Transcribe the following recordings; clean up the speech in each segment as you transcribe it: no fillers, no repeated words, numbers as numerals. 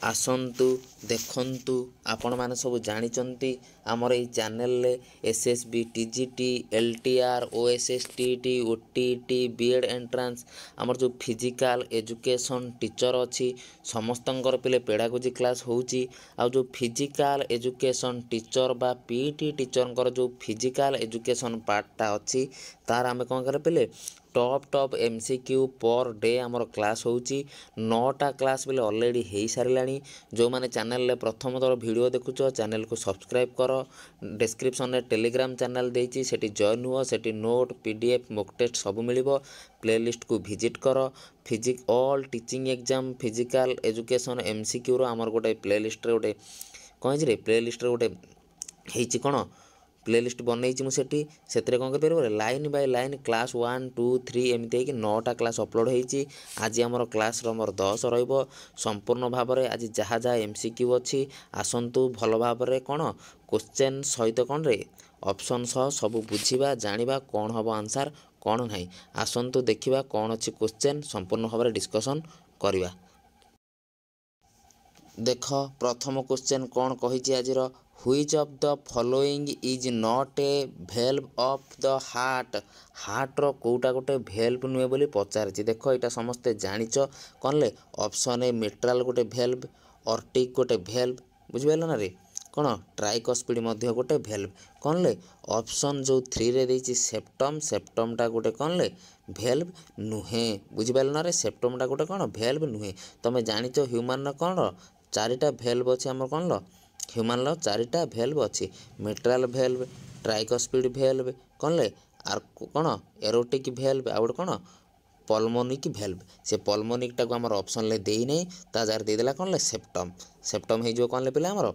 आसतु देखु आपण मैंने सब जानते आमर ये channel SSB TGT LTR OSSTT OTT BEd entrance आमर जो फिजिकल एजुकेशन टीचर अच्छी समस्तंकर पिले पेडागोजी क्लास होची आ जो फिजिकल एजुकेशन टीचर बा पीटी टीचर जो फिजिकल एजुकेशन पार्टा अच्छी तार आम कौन कर पिले टॉप एमसीक्यू पर डे आमर क्लास होची 9टा क्लास बोले ऑलरेडी हो सारा जो मैंने चैनल प्रथम थर वीडियो देखुच चैनल को सब्सक्राइब कर डिस्क्रिप्शन में टेलीग्राम चैनल देती से जॉइन हुआ से नोट पीडीएफ मॉक टेस्ट सब मिल प्लेलिस्ट को विजिट कर physic all teaching exam physical education MCQ रो आमर गोटे प्लेलिस्ट गोटे कौन प्लेलिस्ट गोटे होती कौन प्लेलिस्ट बनई मुझे से कौन कर लाइन बाय लाइन क्लास 1 2 3 एमती है कि 9टा क्लास अपलोड होती आज आमर क्लास नंबर 10 संपूर्ण भाव में आज जहाँ जहाँ एमसीक्यू अच्छी आसतु भल भाव में कौन क्वेश्चन सहित कौन रे ऑप्शन सह सब बुझा जाना कौन हम आंसर कौन ना आसतु देखा कौन अच्छी क्वेश्चन संपूर्ण भाव में डिस्कसन करवा। देख प्रथम क्वेश्चन कौन कही आज which of the following is not a valve of the heart कोटा गोटे भेल्व नुहे बोली पचारि देख यहाँ समस्ते जानिच कौन ले ऑप्शन ए मिट्राल गोटे भेल्व ऑर्टिक गोटे भेल्व बुझिपाल ना रे कौन ट्राइकस्पिड गोटे भेल्व कौन ले ऑप्शन जो 3 रे देछि सेप्टमटा गोटे कौन ले भेल्व नुहे बुझिपाल ना रे सेप्टमटा गोटे कौन भेल्व नुहे तुम जानिच ह्यूमन कौन 4टा भेल्व अच्छे आम कौन लो ह्यूमन 4टा भेल्व अच्छी मिट्राल भेल्व ट्राइकस्पिड भेल्व कौन ले आर कौन एरोटिक भेल्व आ गए कौन पल्मोनिक भेल्व से पल्मोनिक टाक आम ऑप्शन ले दे नहीं ता जार देदेला कौन ले सेप्टम हो कौन ले पिला आमर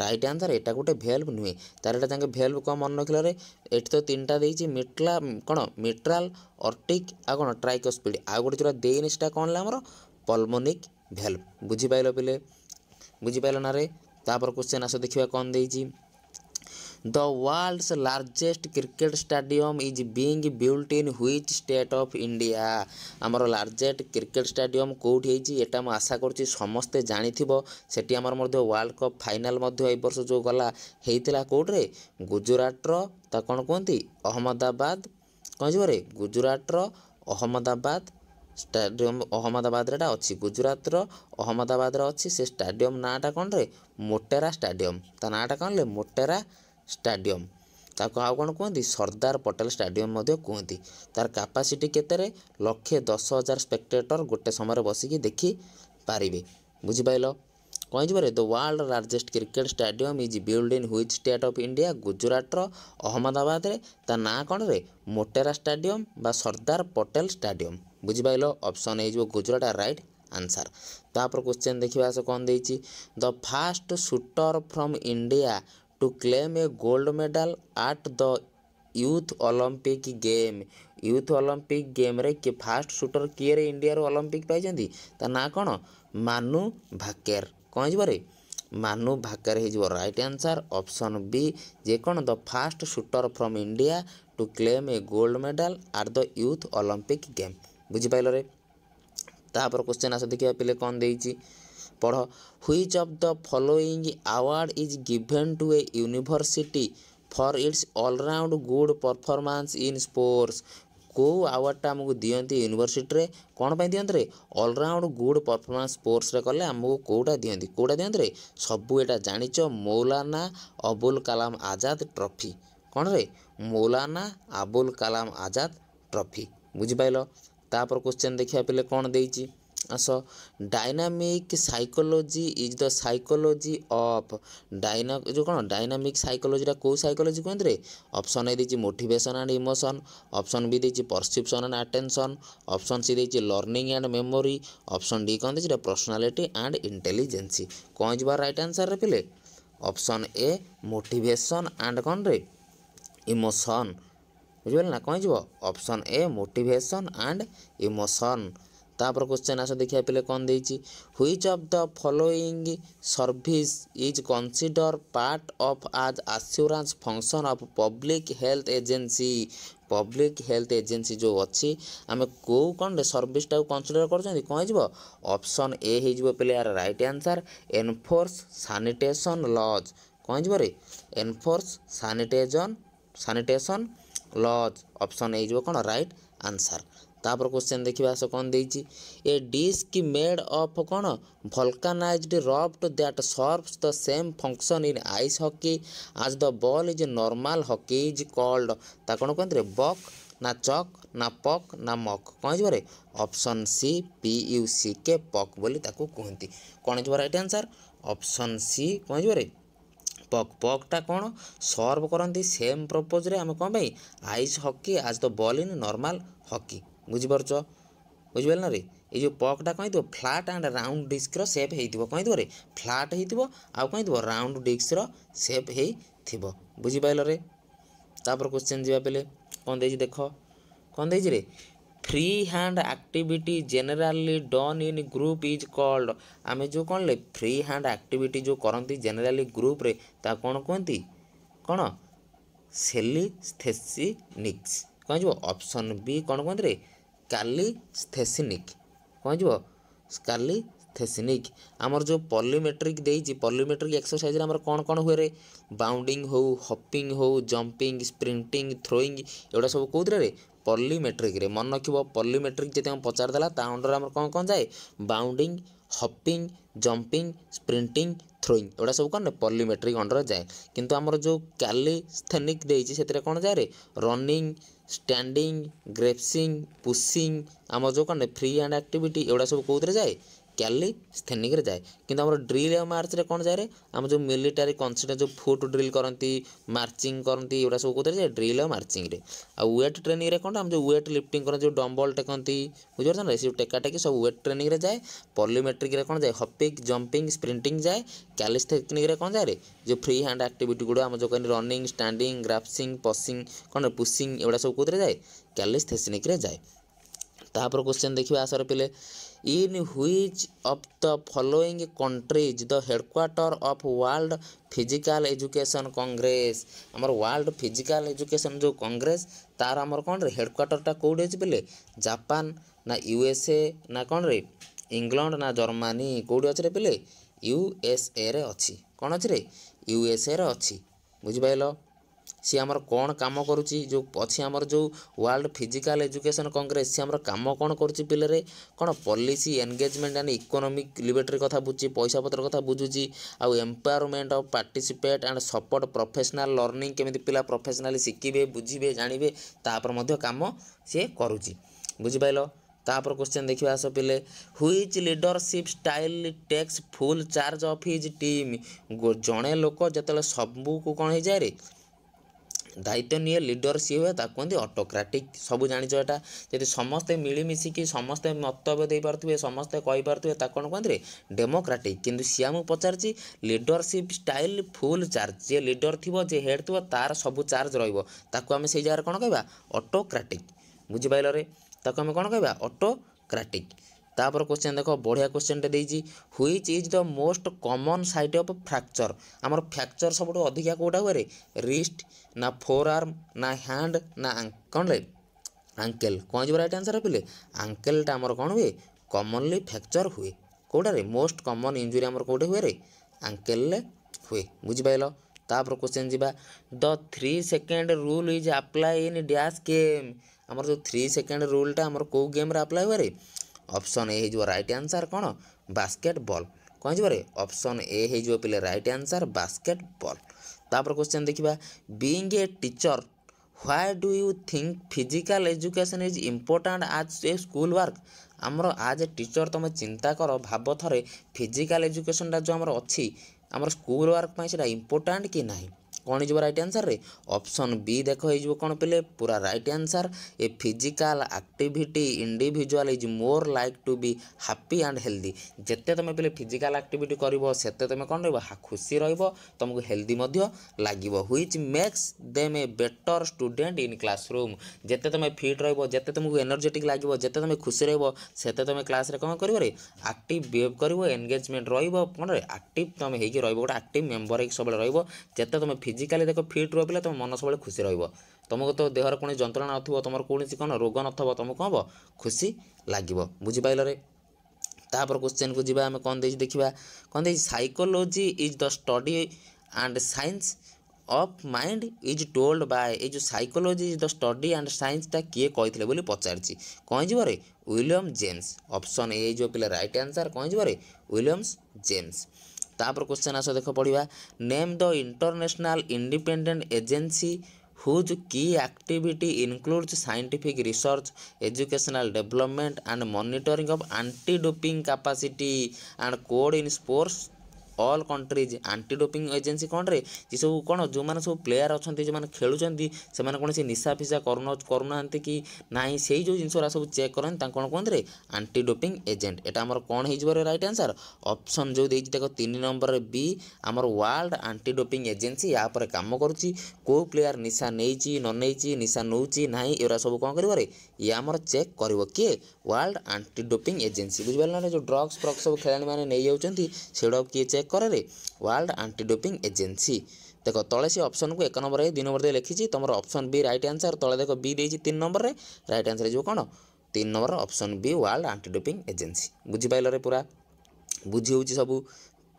राइट आंसर एटा गोटे भेल्व नुहे तार एटा जाके भेल्व कौन मन रखिल रे एठी तो 3टा देछि मिट्ला कौन मिट्राल ऑर्टिक आ कौन ट्राइकस्पिड आ गोटे जोरा देनी सेटा कौन ले आमर पल्मोनिक भेल्व बुझिपाइल पिले बुझिपाइल ना रे तापर क्वेश्चन आस देखिए कौन देछि the world's largest cricket stadium is being built in which state of India आमर लार्जेस्ट क्रिकेट स्टेडियम कौटी होती एटा मैं आशा करुँची समस्ते जानिथिबो सेठी आमर मध्य वर्ल्ड कप फाइनाल मध्य ए वर्ष जो गला हेइतिला कोड्रे गुजरातर ता कौन कहती अहमदाबाद कौन जी गुजरातर अहमदाबाद स्टेडियम अहमदाबाद रे अच्छी गुजरात अहमदाबाद अच्छी से स्टेडियम नाटा कौन रे मोटेरा स्टेडियम ता नाटा कौन ले मोटेरा स्टेडियम ताको आउ कौन कहती सरदार पटेल स्टेडियम कहती तार कैपेसिटी केते 1,10,000 स्पेक्टेटर गोटे समय बसिकी देखी पारे बुझिपाइल कौन जी the world largest cricket stadium is build in which state of India Gujarat Ahmedabad रे ता ना कौन रे मोटेरा स्टेडियम बा सरदार पटेल स्टेडियम बुझिपाइल ऑप्शन हो गुजरात राइट आंसर। तापर क्वेश्चन देखा से कौन देछि the fast shooter from India to claim a gold medal at the youth olympic game रे के फास्ट शूटर किए रे इंडिया रो ओलंपिक पाइजंती ता ना कौन मानु भाकेर कौन जी मानु भाकर हो राइट आंसर ऑप्शन बी जे कौन the fast shooter from India to claim a gold medal at the youth olympic game बुझिपाइल रे तापर क्वेश्चन आस देखिए पिले कौन देछि पढ़ which of the following award is given to a university for its allround good performance in sports को अवार्डटा आमको दियंती यूनिवर्सिटी रे कौन पाई दियंत रे ऑलराउंड गुड परफॉर्मेंस स्पोर्ट्स रे कले आमको कोटा दियंती रे सबू एटा जानिच मौलाना अबुल कलाम आजाद ट्रॉफी कौन रे मौलाना अबुल कलाम आजाद ट्रॉफी बुझिपाइल तापर क्वेश्चन देखिया पिले कौन देछि आस dynamic psychology is the psychology of जो कौन डायनामिक साइकोलॉजी को साइकोलॉजी कहते रे ऑप्शन ए देछि motivation and emotion option B देछि perception and attention option C देछि learning and memory option D कौन देछि पर्सनालिटी एंड इंटेलिजेंस कौन जी राइट आंसर रे पिले ऑप्शन ए मोटिवेशन एंड कौन रे इमोशन बुझे ना कौन जी option A motivation and emotion तापर क्वेश्चन आस देखिए पे कौन देती which of the following service is consider part of as assurance function of public health agency public health agency जो अच्छी आम कौ कौन सर्विसटा कनसीडर कर ऑप्शन ए हो पे यार right answer enforce sanitation laws कौन रे enforce sanitation laws option A हो कौन राइट आंसर। तापर क्वेश्चन देखिए आस कौन देती ए डिस्क मेड ऑफ कौन vulcanized raft that serves the same function in ice hockey as the ball is normal hockey is called ता कौन कहते बक ना चक ना पक ना मक कौन रे ऑप्शन सी PUCK पक बोली ताको कहती कौन हो राइट आंसर ऑप्शन सी कौन रे पक पकटा कौन सर्व करती सेम प्रपोज रे आम कौन भाई ice hockey as the ball in normal hockey बुझीपार बुझिपार ना रे ये पकटा कौन थो flat and round disc shape हो कौन रे फ्लाट हो कौन थो राउंड डिस्क सेप हो बुझीपाल रे। तापर क्वेश्चन जावा पे कौन दे देख कौन दे रे free hand activity generally done in group is called आम जो कौन ले फ्री हैंड एक्टिविटी जो करती जेनेराली ग्रुप रे ता कौन कहती कौन सेलिस्थेसिनिक्स कौन जो ऑप्शन बी कौन कहते रे कालीस्थेसिनिक कौन जो कालीस्थेसिनिक आमर जो पॉलीमेट्रिक देइछि पॉलीमेट्रिक एक्सरसाइज आमर कौन कौन हुए रे बाउंडिंग हो हॉपिंग हो जंपिंग स्प्रिंटिंग थ्रोइंग एगुड़ा सब कौन रे पॉलीमेट्रिक रे मन रखिबो पॉलीमेट्रिक जति हम पचारदेला ता अंडर आमर कौन कौन जाए bounding hopping jumping sprinting throwing एगुड़ा सब कौन पॉलीमेट्रिक अंडर जाए किंतु आमर जो कालीस्थेनिक देइछि सेतिरे कौन जाए रे रनिंग स्टैंडिंग ग्रेप्सिंग पुशिंग आम जो कौन फ्री हैंड एक्टिविटी एगुड़ा सब कौन जाए कैलीस्थेनिक रे जाए किंतु आम ड्रिल और मार्च रे कौन जाए रे आम जो मिलिटारी कनसीडर जो फुट ड्रिल करती मार्चिंग करती एगुड़ा सब कौन जाए ड्रिल और मार्चिंग रे आ वेट ट्रेनिंग रे कौन आम जो वेट लिफ्टिंग कर जो डम्बल टेकती बुझे ना से टेका टेकी सब वेट ट्रेनिंग रे जाए पॉलीमेट्रिक रे कौन जाए हॉपिंग जंपिंग स्प्रिंटिंग जाए कैलीस्थेनिक रे कौन जाए रे जो फ्री हैंड एक्टिविटी गुड़ा आम जो कहनी रनिंग स्टैंडिंग ग्राफ्सिंग पसिंग कौन पुशिंग एगुड़ा सब कौन जाए कैलीस्थेनिक रे जाए। तापर क्वेश्चन देखिए आसर पे in which of the following countries the headquarter of world physical education Congress आमर वर्ल्ड फिजिकल एजुकेशन जो कांग्रेस तार आमर कौन रे हेडक्वार्टरटा कौट अच्छे पे जापान ना USA ना कौन रे इंग्लैंड ना जर्मनी कौट अच्छे पे USA रे अच्छी कौन अच्छे रे USA रे अच्छी बुझिपाल सी आमर कौन काम करुच्ची जो अच्छी आमर जो वर्ल्ड फिजिकल एजुकेशन कांग्रेस सी आमर काम कौन करुच्ची पिले कौन policy engagement and economic liberty कथा बुझी पैसा पत्र कथा बुझुची आउ empowerment of participate and support professional learning केमिति पिला प्रोफेशनली शिखिबे बुझिबे जानिबे तापर मध्य काम सी करुच्ची बुझिपाइल। तापर क्वेश्चन देखिए आस पे which leadership style takes full charge of his team जड़े लोक जो सबू को कौन हो जाए रे दायित्व निये लीडर सी हुए कहते ऑटोक्रेटिक सब जानिच एटा जदि समस्ते मिलमिशिकी समस्ते मतव्य दे पारुथिबे समस्ते कहि पारुथिबे ता कोन कहते रे डेमोक्रेटिक किंतु सियामु पचारची लीडरशिप स्टाइल फुल चार्ज जे लीडर थिबो जे हेड थिबो तार सब चार्ज रहइबो ताको आमे सेई जागार कोन कहबा ऑटोक्रेटिक बुझि पाइल रे ताको आमे कोन कहबा ऑटोक्रेटिक। तापर क्वेश्चन देख बढ़िया क्वेश्चन टे देइछि which is the most common site of fracture आमर फ्रैक्चर सबुठ अधिका कोटा हुए रे रिस्ट ना फोर आर्म ना हैंड ना कौन रे आंकेल कौन जो राइट आंसर पे आंकेलटा आमर कौन हुए कॉमनली फ्रैक्चर हुए कोटा रे मोस्ट कॉमन इंजुरी आमर कोटे हुए रे आंकेल हुए बुझिपाइल। तापर क्वेश्चन जीवा the 3 second rule is apply in dash game आमर जो 3 सेकेंड रूलटा आमर को गेम रे अप्लाई हुए रे ऑप्शन ए हो राइट आंसर कौन बास्केटबॉल कौन जो ऑप्शन ए हो पे राइट आंसर बास्केटबॉल। तापर क्वेश्चन देखिबा being a teacher why do you think physical education is important आज ए स्कूल वर्क आमर आज ए टीचर तुम चिंता कर भाव थे फिजिकल एजुकेशनटा जो आमर अच्छी आमर स्कूल वर्क से इम्पोर्टेंट कि नहीं कौन हो रईट आंसर रे ऑप्शन बी देख हो कौन पे पूरा right answer a physical activity individual is more like to be happy and healthy जिते तुम पे फिजिकल एक्टिविटी कर सेते तुम कौन खुशी तुमको हेल्दी लगे which makes them a better student in classroom जिते तुम फिट जिते तुमको एनर्जेटिक लगे जिते तुम खुशी सेते तुम क्लास रे कौन कर एक्टिव बिहेव कर एंगेजमेंट कौन एक्टिव तुम हो गोटे एक्टिव मेम्बर हो सब जिते तुम फिजिकाली देख फिट रह पे तुम मन सब खुशी तुमको तो देहर कौन जंत्रणा न तुम कौन कौन रोग न तुमको कौन हम खुशी लगे बुझिपाल रे तापर क्वेश्चन को जी आम कौन देखा कौन दे psychology is the study and science of mind is told by ये जो psychology is the study and साइंसटा किए कहते बोली पचारि कौन जी विलियम जेम्स ऑप्शन ए जो पे राइट आंसर कौन जी विलियम्स जेम्स तापर क्वेश्चन आस देख पढ़ा name the international independent agency whose key activity includes scientific research, educational development and monitoring of anti-doping capacity and code in sports all countries anti doping agency कौन रे ये सब कौन जो मैंने सब प्लेयर अच्छा जो मैंने खेलुं से कौन सी निशा फिशा करूना कि ना से जो जिन सब चेक करते कौन कहते रे एंटी डोपिंग एजेंट एटा आमर कौन हो राइट आंसर ऑप्शन जो देख देख 3 नंबर बी आमर वर्ल्ड एंटी डोपिंग एजेंसी या पर काम करुच्ची को प्लेयर निशा नहीं न निशा नौची ना एरा सब कौन कर ये आमर चेक कर किए वर्ल्ड एंटी डोपिंग एजेंसी बुझिपारे जो ड्रग्स फ्रग्स सब खेलाड़ी मैंने नहीं जाऊँच से किए चेक करे वर्ल्ड एंटी डोपिंग एजेंसी देख तले से ऑप्शन को 1 नंबर 2 नंबर दे लिखी तुम ऑप्शन बी राइट आंसर तले देख बी देती 3 नंबर रे राइट आंसर जो कौन 3 number option B world anti doping agency बुझिपाल रे पूरा बुझी हो सबू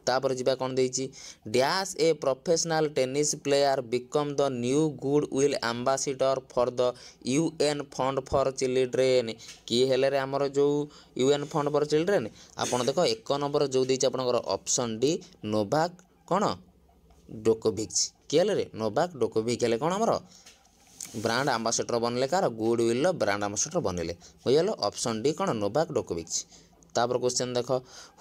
तापर जी कौन देती dash a professional tennis player become the new goodwill ambassador for the UN fund for children किए हेले आमर जो यूएन फंड फॉर चिल्ड्रेन आपड़ देख 1 नंबर जो देती आपंकर ऑप्शन डी नोवाक कौन डोकोविच किए हेले नोवाक डोकोविच हेले कौन आमर ब्रांड आम्बासेडर बनले कार गुड विल ब्रांड आम्बासेडर बनले बुझल ऑप्शन डी कौन नोवाक डोकोविच तापर क्वेश्चन देख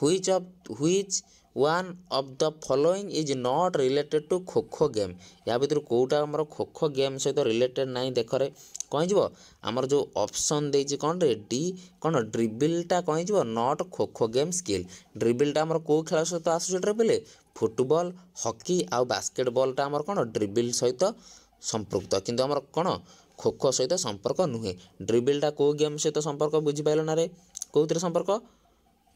which one of the following is not related to kho kho game या भर कौटा आम खो खो गेम सहित रिलेटेड ना देखरे कौन जीव आमर जो ऑप्शन देती कौन रे डी कौन ड्रिबिलटा कौन जीव नॉट खो खो गेम स्किल ड्रिबिलटा आमर कौ खेल सहित आसुचे ड्रिबिल फुटबॉल हॉकी आउ बास्केटबॉलटा आमर कौन ड्रिबिल सहित संपृक्त किंतु आमर कौन खो खो सहित संपर्क नुहे ड्रिबिलटा कौ गेम सहित संपर्क बुझिपाल ना रे कौन संपर्क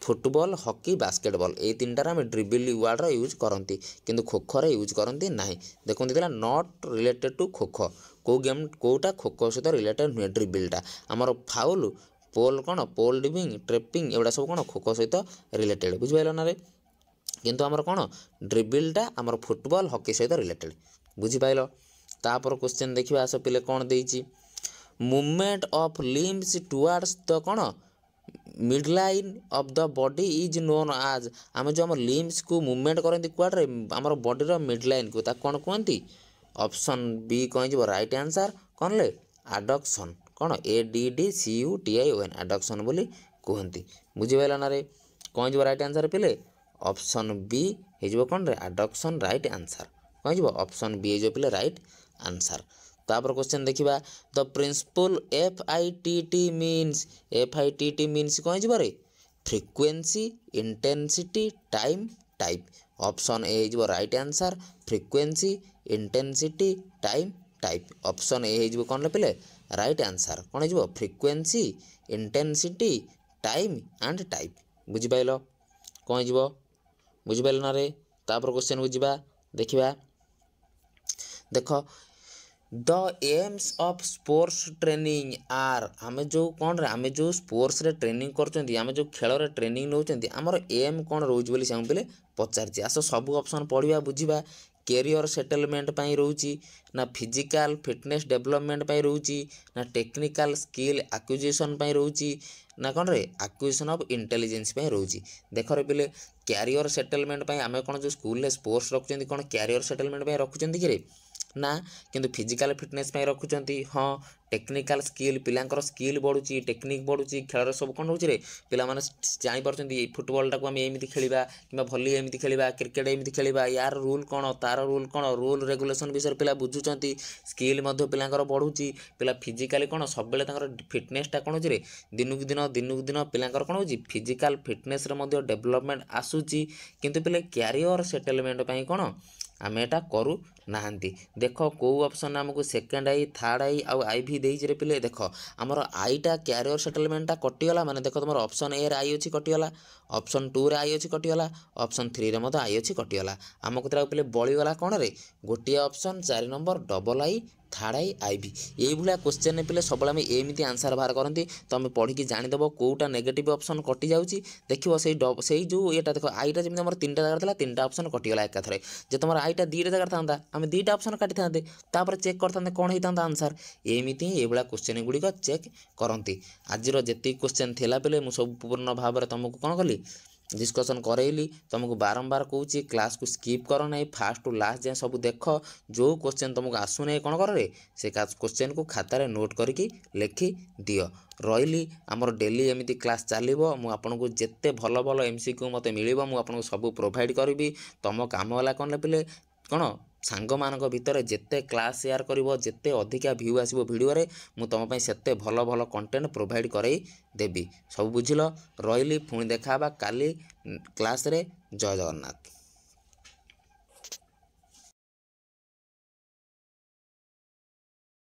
फुटबॉल हॉकी बास्केटबॉल ये 3टार आम ड्रिबिल वार्ड यूज करती किंतु खो खो यूज करती ना देखते नॉट रिलेटेड टू खो खो कौ गेम कौटा खो खो सहित रिलेटेड नुहे ड्रिबिलटा आमर फाउल पोल कौन पोल डिविंग ट्रेपिंग एगुड़ा सब कौन खो खो सहित रिलेटेड बुझिपाल ना रे किंतु आमर कौन ड्रिबिलटा आमर फुटबॉल हॉकी सहित रिलेटेड बुझिपाल तापर क्वेश्चन देखा आस पिले कौन देती movement of limbs towards the कौन midline of the body is known as आम जो आम लिम्स को मूवमेंट करती कुआड्रे आम बॉडीर मिड लाइन को कौन कहती ऑप्शन बी कौन जी राइट आंसर कौन ले एडक्शन कौन ADDCUTION एडक्शन बोली कहती बुझिपाल ना रे कौन जी राइट आंसर पे ऑप्शन बी हो कौन रे एडक्शन राइट आंसर कौन जी ऑप्शन बी जो पे राइट आंसर तापर क्वेश्चन देखा द प्रिंसिपल FITT मीन्स कौन जी frequency intensity time type option A हो right answer frequency intensity time type option A हो कौन पे राइट आंसर कौन हो frequency intensity time and type बुझिपाल कौन हो बुझिपाल ना रे तापर क्वेश्चन को जी देखा देख the aims of sports training are आम जो कौन रे आम जो स्पोर्ट्स रे ट्रेनिंग कर जो खेल रे ट्रेनिंग नौकरी आमर एम कौन रोचे बोली से पे पचार आस सब ऑप्शन पढ़ा बुझा कैरियर सेटलमेंट पाई रोची ना फिजिकल फिटनेस डेवलपमेंट पाई रोची ना टेक्निकल स्किल एक्विजिशन पाई रोची ना कौन रे एक्विजिशन ऑफ इंटेलिजेंस पाई रोची देख रे पे कैरियर सेटलमेंट पाई आम कौन जो स्कूल स्पोर्ट्स रखुच्च कौन कैरियर सेटलमेंट पाई रखुच्च कि ना किंतु फिजिकल फिटनेस रखुचंती हाँ टेक्निकल स्किल पिलांकर स्किल बढ़ुची टेक्निक बढ़ुची खेल सब कौन होची रे पिला माने जानि पारछंती फुटबॉल टाको हम एमिति खेलिबा किंबा भली एमिति खेलिबा क्रिकेट एमिति खेलिबा यार रूल कौन तार रूल कौन रूल रेगुलेशन विषय पिला बुझुचंती स्किल मध्य पिलांकर बढ़ुची पिला फिजिकली कौन सब बेले तांकर फिटनेसटा कौन होची रे दिनुक दिन पिलांकर कौन होची फिजिकल फिटनेस रे मध्य डेवलपमेंट आसुची किंतु पिले कैरियर सेटलमेंट पई कौन आम एटा करू नाहांती देख कौ ऑप्शन आमको सेकेंड आई थर्ड आई आउ आई भी देइछे पिले देख आमर आईटा कैरियर सेटलमेंटा कटिगला माने देख तुम ऑप्शन ए रे आई अच्छी कटिगला ऑप्शन 2 रे आई अच्छी कटिगला ऑप्शन 3 रे मत आई अच्छी कटिगला आमको तरा पिले बळीगला कौन रे गोटे option 4 number double I third I भी यही भाया क्वेश्चन पिले सब एमती आंसर बाहर करती तो आम पढ़ी जानीदेव कौटा नेगेटिव ऑप्शन कटि जाऊँगी देखो से जो ये देख आईटा जमी आम 3टा जगह था 3टा ऑप्शन कटिगला एकाथरे जे तुम आईटा 2टा जगह था आम 2टा ऑप्शन काटी था चेक करते कौन होता आंसर एमती ही ये क्वेश्चन गुड़िक चेक करती आज जी क्वेश्चन थिला पे मुझे पूर्ण भाव में तुमको कौन कली डिस्कसन करैली तुमको बारंबार कहूँ क्लास को स्किप कर ना फास्ट टू लास्ट जाए सब देख जो क्वेश्चन तुमको आसुना कौन कर रे से क्वेश्चन को खातार नोट करके लिखि दियो रही आमर डेली एमती क्लास चलो मुझे जिते भल भल MCQ मत मिल मुझे सब प्रोवाइड करी तुम कम है कौन पे कौन सांग मानक भितर जिते क्लास शेयर करिवो जिते अधिका व्यू आसीबो वीडियो रे मु तुम पई सेते भल भल कंटेंट प्रोवाइड करई देबी सब बुझिलो रहिली पुणी देखाबा काली क्लास रे जय जगन्नाथ।